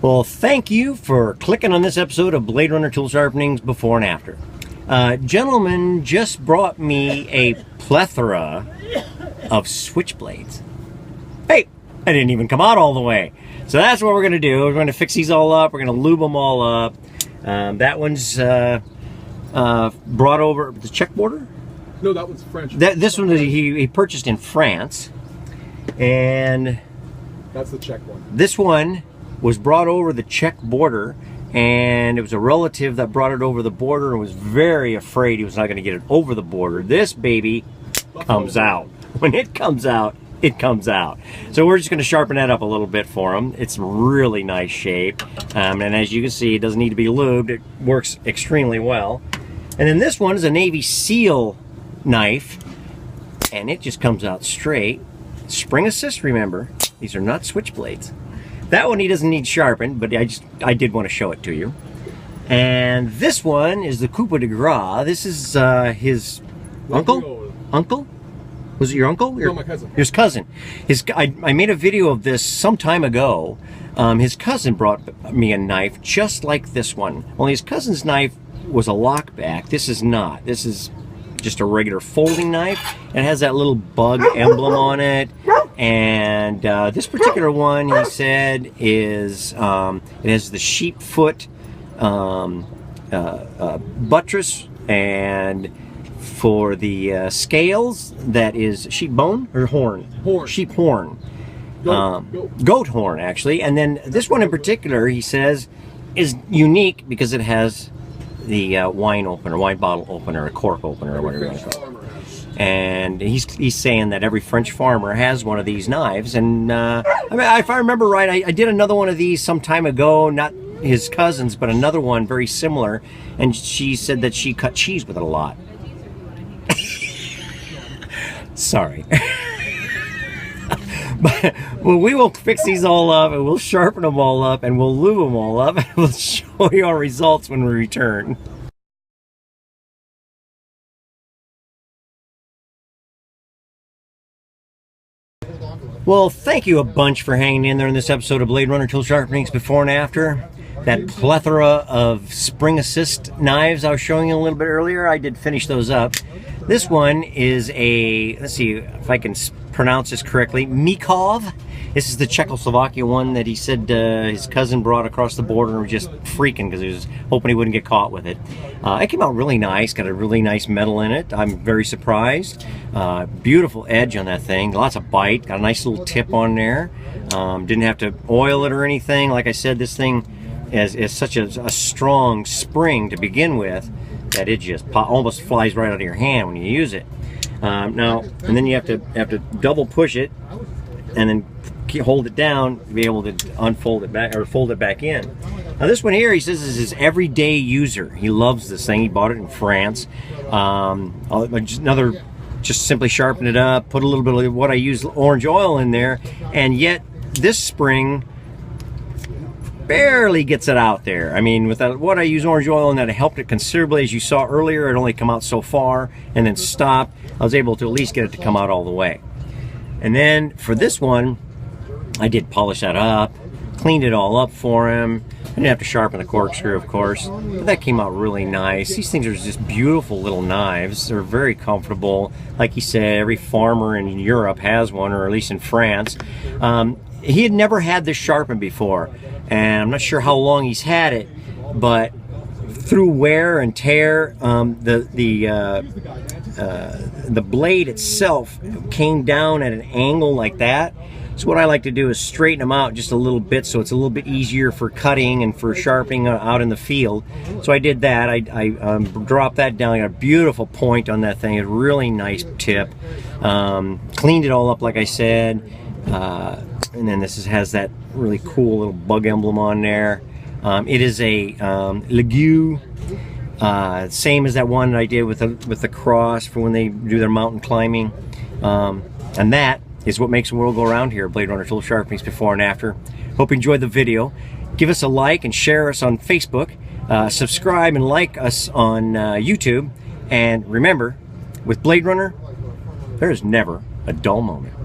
Well, thank you for clicking on this episode of Bladerunner Tool Sharpenings Before and After. Gentleman just brought me a plethora of switchblades. Hey, I didn't even come out all the way. So that's what we're going to do. We're going to fix these all up. We're going to lube them all up. That one's brought over the Czech border? No, that one's French. This one he purchased in France. And that's the Czech one. This one was brought over the Czech border, and it was a relative that brought it over the border and was very afraid he was not going to get it over the border. This baby comes out. When it comes out, it comes out. So we're just going to sharpen that up a little bit for him. It's really nice shape, and as you can see, it doesn't need to be lubed. It works extremely well. And then this one is a Navy SEAL knife, and it just comes out straight. Spring assist, remember. These are not switchblades. That one he doesn't need sharpened, but I did want to show it to you. And this one is the Coupe de Gras. This is his uncle? Uncle? Was it your uncle? No, my cousin. His cousin. I made a video of this some time ago. His cousin brought me a knife just like this one. Only his cousin's knife was a lockback. This is not. This is just a regular folding knife. It has that little bug emblem on it. And this particular one, he said, is it has the sheep foot buttress, and for the scales, that is sheep bone or horn? Horn. Sheep horn. Goat horn, actually. And then this one in particular, he says, is unique because it has the wine bottle opener, a cork opener, or whatever you want to call it. And he's saying that every French farmer has one of these knives. And I mean, if I remember right, I did another one of these some time ago, not his cousin's, but another one very similar. And she said that she cut cheese with it a lot. Sorry. But well, we will fix these all up, and we'll sharpen them all up, and we'll lube them all up, and we'll show you our results when we return. Well, thank you a bunch for hanging in there in this episode of Bladerunner Tool Sharpenings Before and After. That plethora of spring assist knives I was showing you a little bit earlier, I did finish those up. This one is a, let's see if I can pronounce this correctly, Mikov. This is the Czechoslovakia one that he said his cousin brought across the border and was just freaking because he was hoping he wouldn't get caught with it. It came out really nice, got a really nice metal in it. I'm very surprised. Beautiful edge on that thing, lots of bite, got a nice little tip on there. Didn't have to oil it or anything. Like I said, this thing is such a strong spring to begin with that it just almost flies right out of your hand when you use it. Now, and then you have to double push it and then hold it down to be able to unfold it back or fold it back in. Now this one here, he says, is his everyday user. He loves this thing. He bought it in France. Just simply sharpen it up, put a little bit of what I use orange oil in there, and yet this spring barely gets it out there. I mean, with what I use orange oil in, that helped it considerably. As you saw earlier, it only come out so far and then stopped. I was able to at least get it to come out all the way. And then for this one, I did polish that up, cleaned it all up for him. I didn't have to sharpen the corkscrew, of course, but that came out really nice. These things are just beautiful little knives. They're very comfortable. Like he said, every farmer in Europe has one, or at least in France. He had never had this sharpened before, and I'm not sure how long he's had it, but through wear and tear, the blade itself came down at an angle like that. So what I like to do is straighten them out just a little bit so it's a little bit easier for cutting and for sharpening out in the field. So I did that. I dropped that down. I got a beautiful point on that thing. A really nice tip. Cleaned it all up like I said. And then this has that really cool little bug emblem on there. It is a Legue, same as that one that I did with the cross for when they do their mountain climbing. And that is what makes the world go around here. Bladerunner Tool Sharpenings Before and After. Hope you enjoyed the video. Give us a like and share us on Facebook. Subscribe and like us on YouTube. And remember, with Bladerunner, there is never a dull moment.